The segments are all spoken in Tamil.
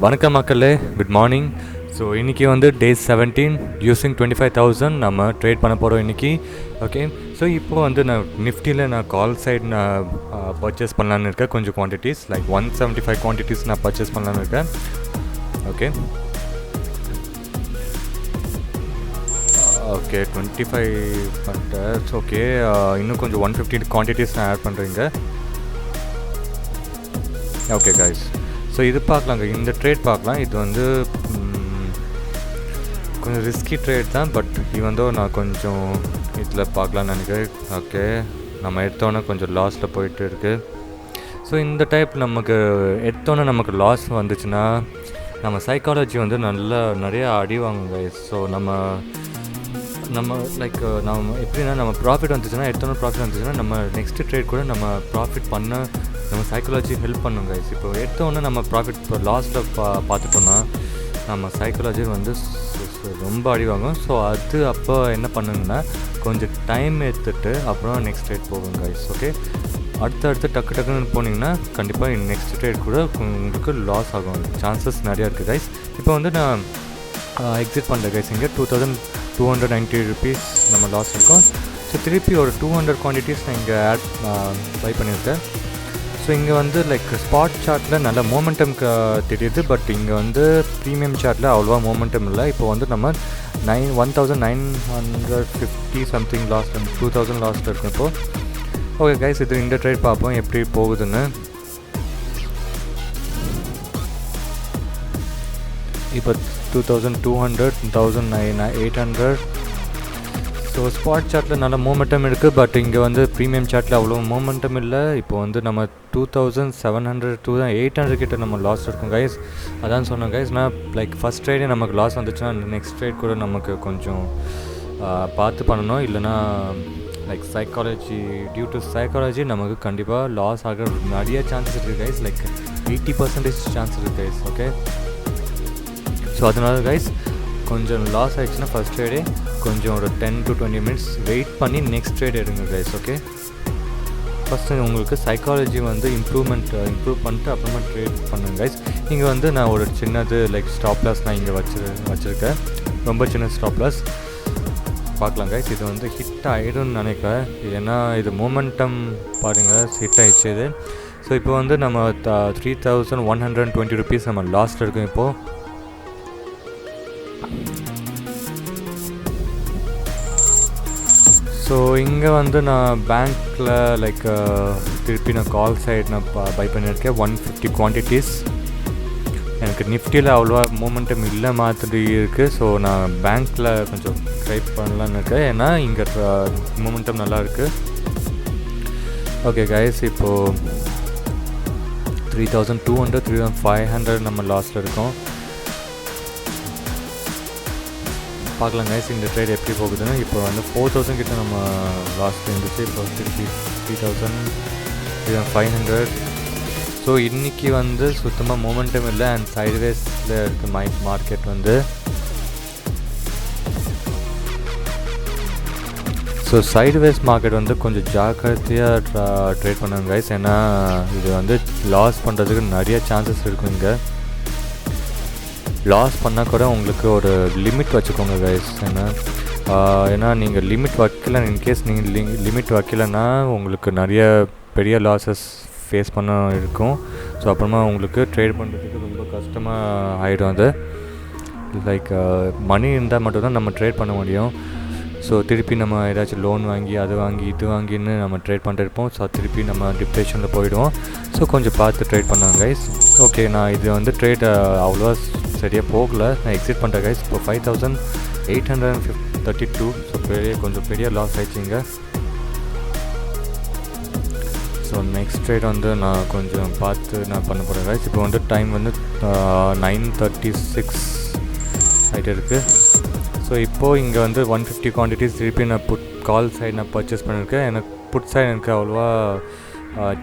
வணக்கம் மக்களே, குட் மார்னிங். ஸோ இன்றைக்கி வந்து டே 17 யூஸிங் 25,000 நம்ம ட்ரேட் பண்ண போகிறோம் இன்றைக்கி. ஓகே, ஸோ இப்போது வந்து நான் நிஃப்டியில் நான் கால் சைட் நான் பர்ச்சேஸ் பண்ணலான்னு இருக்கேன். கொஞ்சம் குவான்டிட்டிஸ் லைக் 175 குவான்டிட்டிஸ் நான் பர்ச்சேஸ் பண்ணலான்னு இருக்கேன். ஓகே ஓகே 25 பண்ணிட்டேன். ஓகே, இன்னும் கொஞ்சம் 150 குவான்டிட்டிஸ் நான் ஆட் பண்ணுறீங்க. ஓகே கைஸ், ஸோ இது பார்க்கலாங்க, இந்த ட்ரேட் பார்க்கலாம். இது வந்து கொஞ்சம் ரிஸ்கி ட்ரேட் தான், பட் இவந்தோ நான் கொஞ்சம் இதில் பார்க்கலான்னு நினைக்கிறேன். ஓகே, நம்ம எடுத்தோன்னே கொஞ்சம் லாஸில் போயிட்டு இருக்குது. ஸோ இந்த டைப் நமக்கு எடுத்தோன்னே நமக்கு லாஸ் வந்துச்சுன்னா நம்ம சைக்காலஜி வந்து நிறையா அடி வாங்குங்க. ஸோ நம்ம லைக் நம்ம எப்படின்னா நம்ம ப்ராஃபிட் வந்துச்சுன்னா எடுத்தோன்னே ப்ராஃபிட் வந்துச்சுன்னா நம்ம நெக்ஸ்ட்டு ட்ரேட் கூட நம்ம ப்ராஃபிட் பண்ண நம்ம சைக்காலஜி ஹெல்ப் பண்ணுங்க. இப்போ எடுத்தோன்னே நம்ம ப்ராஃபிட் இப்போ லாஸில் பார்த்துட்டோன்னா நம்ம சைக்காலஜி வந்து ரொம்ப அடிவாகும். ஸோ அது அப்போ என்ன பண்ணுங்கன்னா கொஞ்சம் டைம் எடுத்துகிட்டு அப்புறம் நெக்ஸ்ட் ட்ரேட் போகும் கைஸ். ஓகே, அடுத்து டக்குன்னு போனீங்கன்னா கண்டிப்பாக நெக்ஸ்ட் ட்ரேட் கூட உங்களுக்கு லாஸ் ஆகும் சான்சஸ் நிறையா இருக்குது கைஸ். இப்போ வந்து நான் எக்ஸிட் பண்ணுறேன் கைஸ். இங்கே 2,290 ருபீஸ் நம்ம லாஸ் இருக்கும். ஸோ திருப்பி ஒரு 200 குவான்டிட்டிஸ் நான் இங்கே பை பண்ணியிருக்கேன். ஸோ இங்கே வந்து லைக் ஸ்பாட் சார்ட்டில் நல்ல மோமெண்டம் தெரியுது, பட் இங்கே வந்து ப்ரீமியம் சார்ட்டில் அவ்வளோவா மோமெண்டம் இல்லை. இப்போ வந்து நம்ம 1,950 சம்திங் லாஸ்ட் 2,000 லாஸ்ட்டில் இருக்கும் இப்போது. ஓகே கைஸ், இது இந்த ட்ரேட் பார்ப்போம் எப்படி போகுதுன்னு. இப்போ 2,200 1,800. ஸோ ஸ்பாட் சார்ட்டில் நல்ல மூமெண்டம் இருக்குது, பட் இங்கே வந்து ப்ரீமியம் சார்ட்டில் அவ்வளோ மூமெண்டம் இல்லை. இப்போ வந்து நம்ம 2,700 2,800 கிட்ட நம்ம லாஸ் இருக்கும் கைஸ். அதான் சொன்னோம் கைஸ், நான் லைக் ஃபஸ்ட் ட்ரேடே நமக்கு லாஸ் வந்துச்சுன்னா நெக்ஸ்ட் ட்ரேட் கூட நமக்கு கொஞ்சம் பார்த்து பண்ணணும். இல்லைனா like psychology due to psychology நமக்கு கண்டிப்பாக லாஸ் ஆகிற நிறைய சான்சஸ் இருக்குது கைஸ். லைக் 80% சான்ஸ் இருக்குது கைஸ். ஓகே, ஸோ அதனால கைஸ் கொஞ்சம் லாஸ் ஆகிடுச்சுன்னா ஃபஸ்ட் ட்ரேடே கொஞ்சம் ஒரு 10 to 20 மினிட்ஸ் வெயிட் பண்ணி நெக்ஸ்ட் ட்ரேட் எடுங்க கைஸ். ஓகே, ஃபஸ்ட்டு உங்களுக்கு சைக்காலஜி வந்து இம்ப்ரூவ் பண்ணிட்டு அப்புறமா ட்ரேட் பண்ணுங்க கைஸ். இங்கே வந்து நான் ஒரு சின்னது லைக் ஸ்டாப் லாஸ் நான் இங்கே வச்சுருக்கேன், ரொம்ப சின்ன ஸ்டாப் லாஸ். பார்க்கலாம் கைஸ், இது வந்து ஹிட் ஆகிடும்னு நினைக்கிறேன், ஏன்னா இது மோமெண்டம் பாருங்கள் ஹிட் ஆகிடுச்சு இது. ஸோ இப்போ வந்து நம்ம 3,120 ருபீஸ் நம்ம லாஸ்ட் இருக்கும் இப்போது. ஸோ இங்கே வந்து நான் பேங்க்கில் லைக் திருப்பி நான் கால் சைட் நான் பை பண்ணியிருக்கேன் 150 குவான்டிட்டிஸ். எனக்கு நிஃப்டியில் அவ்வளோவா மூமெண்டம் இல்லை மாதிரி இருக்குது. ஸோ நான் பேங்க்கில் கொஞ்சம் ட்ரை பண்ணலான்னு இருக்கேன், ஏன்னா இங்கே மூமெண்டம் நல்லா இருக்குது. ஓகே கைஸ், இப்போது 3,200 3,500 நம்ம லாஸில் இருக்கோம். பார்க்கலாம் கைஸ் இந்த ட்ரேட் எப்படி போகுதுன்னு. இப்போ வந்து 4,000 கிட்ட நம்ம லாஸ்ட் இருந்துச்சு, இப்போ திருப்பி 3,500. ஸோ இன்றைக்கி வந்து சுத்தமாக மூமெண்டம் இல்லை அண்ட் சைட்வேஸில் இருக்குது மார்க்கெட் வந்து. ஸோ சைட்வேஸ் மார்க்கெட் வந்து கொஞ்சம் ஜாக்கிரதையாக ட்ரேட் பண்ணுங்க கைஸ், ஏன்னா இது வந்து லாஸ் பண்ணுறதுக்கு நிறைய சான்சஸ் இருக்கும். இங்கே லாஸ் பண்ணால் கூட உங்களுக்கு ஒரு லிமிட் வச்சுக்கோங்க கைஸ். ஏன்னா நீங்கள் லிமிட் வைக்கல, இன்கேஸ் நீங்கள் லிமிட் வைக்கலைன்னா உங்களுக்கு நிறைய பெரிய லாஸஸ் ஃபேஸ் பண்ண இருக்கும். ஸோ அப்புறமா உங்களுக்கு ட்ரேட் பண்ணுறதுக்கு ரொம்ப கஷ்டமாக ஆகிடும். அது லைக் மணி இருந்தால் மட்டும்தான் நம்ம ட்ரேட் பண்ண முடியும். ஸோ திருப்பி நம்ம ஏதாச்சும் லோன் வாங்கி அது வாங்கி இது வாங்கின்னு நம்ம ட்ரேட் பண்ணிட்டு இருப்போம். ஸோ திருப்பி நம்ம டிப்ரெஷனில் போயிடுவோம். ஸோ கொஞ்சம் பார்த்து ட்ரேட் பண்ணாங்க கைஸ். ஓகே, நான் இது வந்து ட்ரேட் அவ்வளோவா சரியாக போகல, நான் எக்ஸிட் பண்ணுறேன் கைஸ். இப்போ 5,832. ஸோ கொஞ்சம் பெரிய லாஸ் ஆயிடுச்சிங்க. ஸோ நெக்ஸ்ட் ட்ரேட் வந்து நான் கொஞ்சம் பார்த்து நான் பண்ண போகிறேன் கைஸ். இப்போ வந்து டைம் வந்து 9:36 ஆகிட்டு இருக்குது. ஸோ இப்போது இங்கே வந்து 150 குவான்டிட்டிஸ் திருப்பி நான் கால் சைடு நான் பர்ச்சேஸ் பண்ணியிருக்கேன். எனக்கு புட் சைடு எனக்கு அவ்வளோவா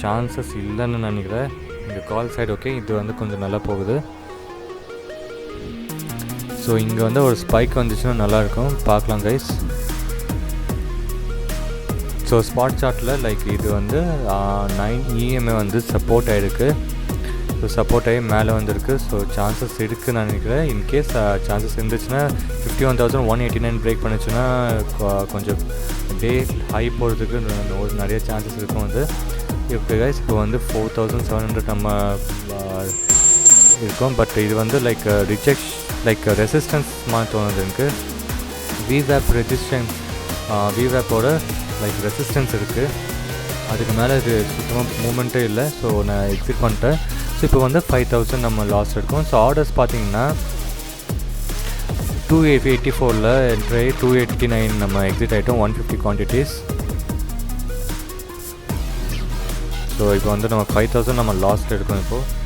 சான்சஸ் இல்லைன்னு நினைக்கிறேன். இங்கே கால் சைடு ஓகே, இது வந்து கொஞ்சம் நல்லா போகுது. ஸோ இங்கே வந்து ஒரு ஸ்பைக் வந்துச்சுன்னா நல்லாயிருக்கும், பார்க்கலாம் கைஸ். ஸோ ஸ்பாட் சார்ட்டில் லைக் இது வந்து 9 EMA வந்து சப்போர்ட் ஆகிருக்கு. ஸோ சப்போர்ட் ஆகி மேலே வந்திருக்கு. ஸோ சான்சஸ் இருக்குதுன்னு நான் நினைக்கிறேன். இன்கேஸ் சான்சஸ் இருந்துச்சுன்னா 51,189 பிரேக் பண்ணிச்சுன்னா கொஞ்சம் டே ஹை போகிறதுக்கு நிறைய சான்சஸ் இருக்கும். வந்து ஓகே கைஸ், இப்போ வந்து 4,700 நம்ம இருக்கும். பட் இது வந்து லைக் ரெசிஸ்டன்ஸ் மாதிரி தோணுது எனக்கு. விவேப்போட லைக் ரெசிஸ்டன்ஸ் இருக்குது, அதுக்கு மேலே இது சுத்தமாக மூமெண்ட்டே இல்லை. ஸோ நான் எக்ஸிட் பண்ணிட்டேன். ஸோ இப்போ வந்து 5,000 நம்ம லாஸ் இருக்கும். ஸோ ஆர்டர்ஸ் பார்த்தீங்கன்னா 284 என்ட்ரி, 289 நம்ம எக்ஸிட் ஆகிட்டோம், 150 குவான்டிட்டிஸ். ஸோ இப்போ வந்து நம்ம 5,000 நம்ம லாஸ்ட் எடுக்கணும். இப்போது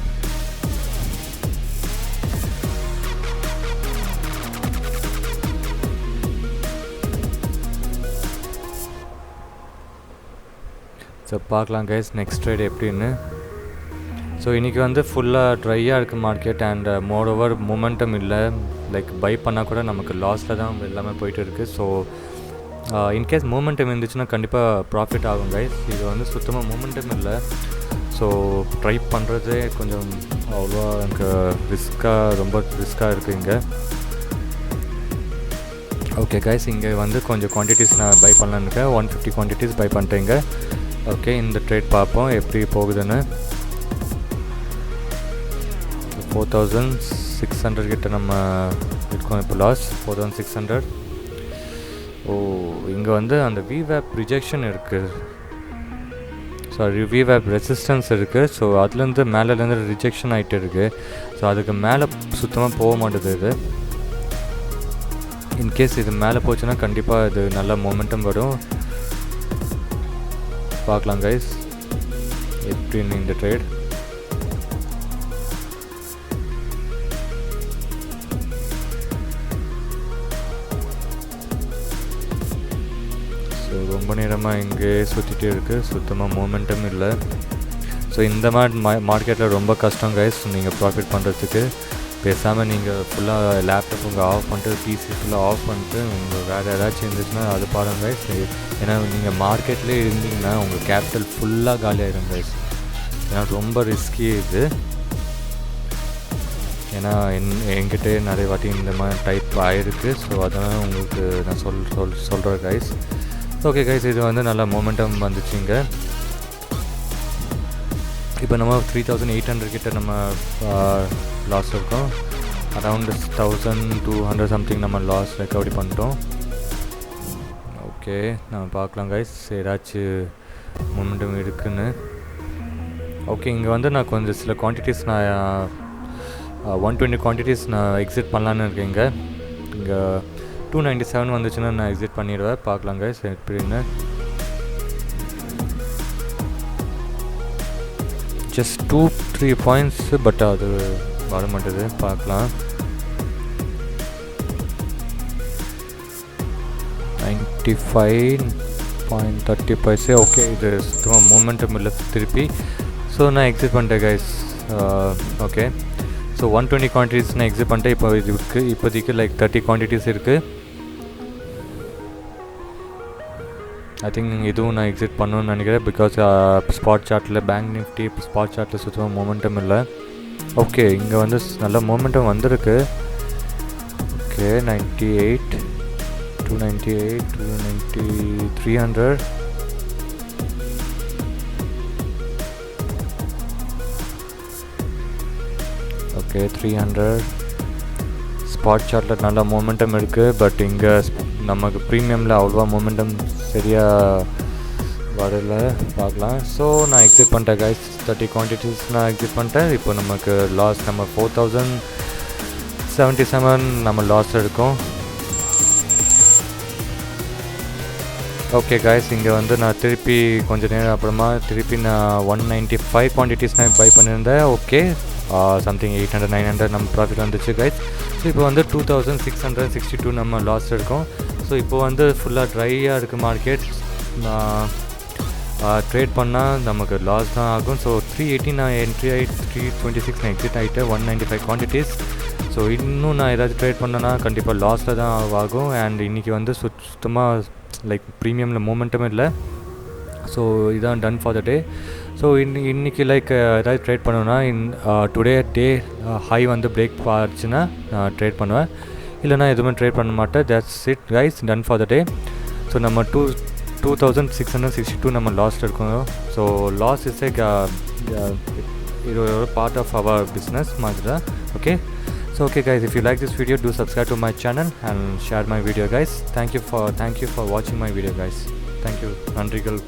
ஸோ பார்க்கலாம் கைஸ் நெக்ஸ்ட் ட்ரேட் எப்படின்னு. ஸோ இன்றைக்கி வந்து ஃபுல்லாக ட்ரையாக இருக்குது மார்க்கெட் அண்ட் மோரோவர் மொமெண்டம் இல்லை. லைக் பை பண்ணால் கூட நமக்கு லாஸில் தான் எல்லாமே போயிட்டு இருக்குது. ஸோ இன்கேஸ் மூமெண்டம் இருந்துச்சுன்னா கண்டிப்பாக ப்ராஃபிட் ஆகும் கைஸ். இது வந்து சுத்தமாக மூமெண்டம் இல்லை. ஸோ ட்ரை பண்ணுறதே கொஞ்சம் அவ்வளோ எனக்கு ரொம்ப ரிஸ்க்காக இருக்குது இங்கே. ஓகே கைஸ், இங்கே வந்து கொஞ்சம் குவான்டிட்டிஸ் நான் பை பண்ணலான்னு இருக்கேன். 150 குவான்டிட்டிஸ் பை பண்ணிட்டேங்க. ஓகே, இந்த ட்ரேட் பார்ப்போம் எப்படி போகுதுன்னு. 4,600 கிட்ட நம்ம இருக்கோம் இப்போ லாஸ். 4,600. இங்கே வந்து அந்த விவேப் ரிஜெக்ஷன் இருக்குது, சாரி விவேப் ரெசிஸ்டன்ஸ் இருக்குது. ஸோ அதுலேருந்து மேலேருந்து ரிஜெக்ஷன் ஆகிட்டு இருக்குது. ஸோ அதுக்கு மேலே சுத்தமாக போக மாட்டேது இது. இன்கேஸ் இது மேலே போச்சுன்னா கண்டிப்பாக இது நல்ல மொமெண்டம் வரும். பார்க்கலாம் கைஸ் எப்படின்னு இந்த ட்ரேட். ஸோ ரொம்ப நேரமாக இங்கே சுற்றிட்டே இருக்குது, சுத்தமாக மொமெண்டம் இல்லை. ஸோ இந்த மாதிரி மார்க்கெட்டில் ரொம்ப கஷ்டம் கைஸ் நீங்கள் ப்ராஃபிட் பண்ணுறதுக்கு. பேசாமல் நீங்கள் ஃபுல்லாக லேப்டாப் உங்கள் ஆஃப் பண்ணிட்டு பிசி ஃபுல்லாக ஆஃப் பண்ணிட்டு உங்கள் வேறு ஏதாச்சும் இருந்துச்சுன்னா அது பாருங்க கைஸ். ஏன்னா நீங்கள் மார்க்கெட்லேயே இருந்தீங்கன்னா உங்கள் கேபிட்டல் ஃபுல்லாக காலியாகிடும் கைஸ். ஏன்னா ரொம்ப ரிஸ்கி இது. ஏன்னா என்கிட்டே நிறைய வாட்டி இந்த மாதிரி டைப் ஆகிருக்கு. ஸோ அதனால் உங்களுக்கு நான் சொல்கிறேன் கைஸ். ஓகே கைஸ், இது வந்து நல்லா மொமெண்டம் வந்துச்சுங்க. இப்போ நம்ம 3,800 கிட்ட நம்ம லாஸ் இருக்கோம். அரவுண்ட் 1,200 சம்திங் நம்ம லாஸ் ரெக்கவரி பண்ணிட்டோம். ஓகே, நம்ம பார்க்கலாம் கைஸ் ஏதாச்சும் மொமெண்டம் இருக்குன்னு. ஓகே, இங்கே வந்து நான் கொஞ்சம் சில குவான்டிட்டிஸ் நான் 120 குவான்டிட்டிஸ் நான் எக்ஸிட் பண்ணலான்னு இருக்கேங்க. இங்கே 297 வந்துச்சுன்னா நான் எக்ஸிட் பண்ணிடுவேன். பார்க்கலாம் கைஸ் எப்படின்னு. ஜஸ்ட் 2-3 பாயிண்ட்ஸ், பட் அது வர மாட்டேது. பார்க்கலாம். 95.30 ஓகே, இது சுத்தமாக மூமெண்டம் இல்லை திருப்பி. ஸோ நான் எக்ஸிட் பண்ணிட்டேன் கைஸ். ஓகே, ஸோ 120 குவான்டிட்டிஸ் நான் எக்ஸிட் பண்ணிட்டேன். இப்போ இது இருக்குது, இப்போதைக்கு லைக் 30 குவான்டிட்டிஸ் இருக்குது. ஐ திங்க் இதுவும் நான் எக்ஸிட் பண்ணணும்னு நினைக்கிறேன். பிகாஸ் ஸ்பாட் சார்ட்டில் பேங்க் நிஃப்டி ஸ்பாட் சார்ட்டில் சுத்தமாக மொமெண்டம் இல்லை. ஓகே, இங்கே வந்து நல்ல மொமெண்டம் வந்திருக்கு. ஓகே, 98, 298, 290, 300. ஓகே, 300. ஸ்பாட் சார்ட்டில் நல்ல மொமெண்டம் இருக்குது. பட் இங்கே நமக்கு ப்ரீமியமில் அவ்வளோவா மொமெண்டம் சரியாக வரல. பார்க்கலாம். ஸோ நான் எக்ஸிட் பண்ணிட்டேன் கைஸ். 30 குவான்டிட்டிஸ் நான் எக்ஸிட் பண்ணிட்டேன். இப்போ நமக்கு லாஸ் நம்ம 4,077 நம்ம லாஸ் எடுக்கும். ஓகே கைஸ், இங்கே வந்து நான் திருப்பி கொஞ்சம் நேரம் அப்புறமா திருப்பி நான் 195 குவான்டிட்டிஸ் நான் பை பண்ணியிருந்தேன். ஓகே, சம்திங் 800 900 நம்ம ப்ராஃபிட் வந்துச்சு கைஸ். ஸோ இப்போ வந்து 2,662 நம்ம லாஸ் எடுக்கும். ஸோ இப்போ வந்து ஃபுல்லாக ட்ரையாக இருக்குது மார்க்கெட். ட்ரேட் பண்ணால் நமக்கு லாஸ் தான் ஆகும். ஸோ 380 நான் என்ட்ரி ஆகிட்டு 326 நான் எக்ஸிட் ஆகிட்டேன். 195 குவான்டிட்டிஸ். ஸோ இன்னும் நான் ஏதாச்சும் ட்ரேட் பண்ணேன்னா கண்டிப்பாக லாஸில் தான் ஆகும். அண்ட் இன்றைக்கி வந்து சுத்தமாக லைக் ப்ரீமியமில் மூமெண்ட்டுமே இல்லை. ஸோ இதான் done for the day. So இன்னைக்கு லைக் ஏதாவது ட்ரேட் பண்ணுவேன்னா டுடே டே ஹை வந்து பிரேக் ஆச்சுன்னா நான் ட்ரேட் பண்ணுவேன், இல்லைனா எதுவுமே ட்ரேட் பண்ண மாட்டேன். That's it guys, done for the day. So நம்ம 2662 நம்ம லாஸ்ட் இருக்கோம். ஸோ லாஸ் இஸ் லைக் இது ஒரு பார்ட் ஆஃப் அவர் பிஸ்னஸ் மாதிரி தான். Okay, so okay guys, if you like this video, do subscribe to my channel and share my video guys. Thank you for watching my video guys. Thank you, நன்றிகள்.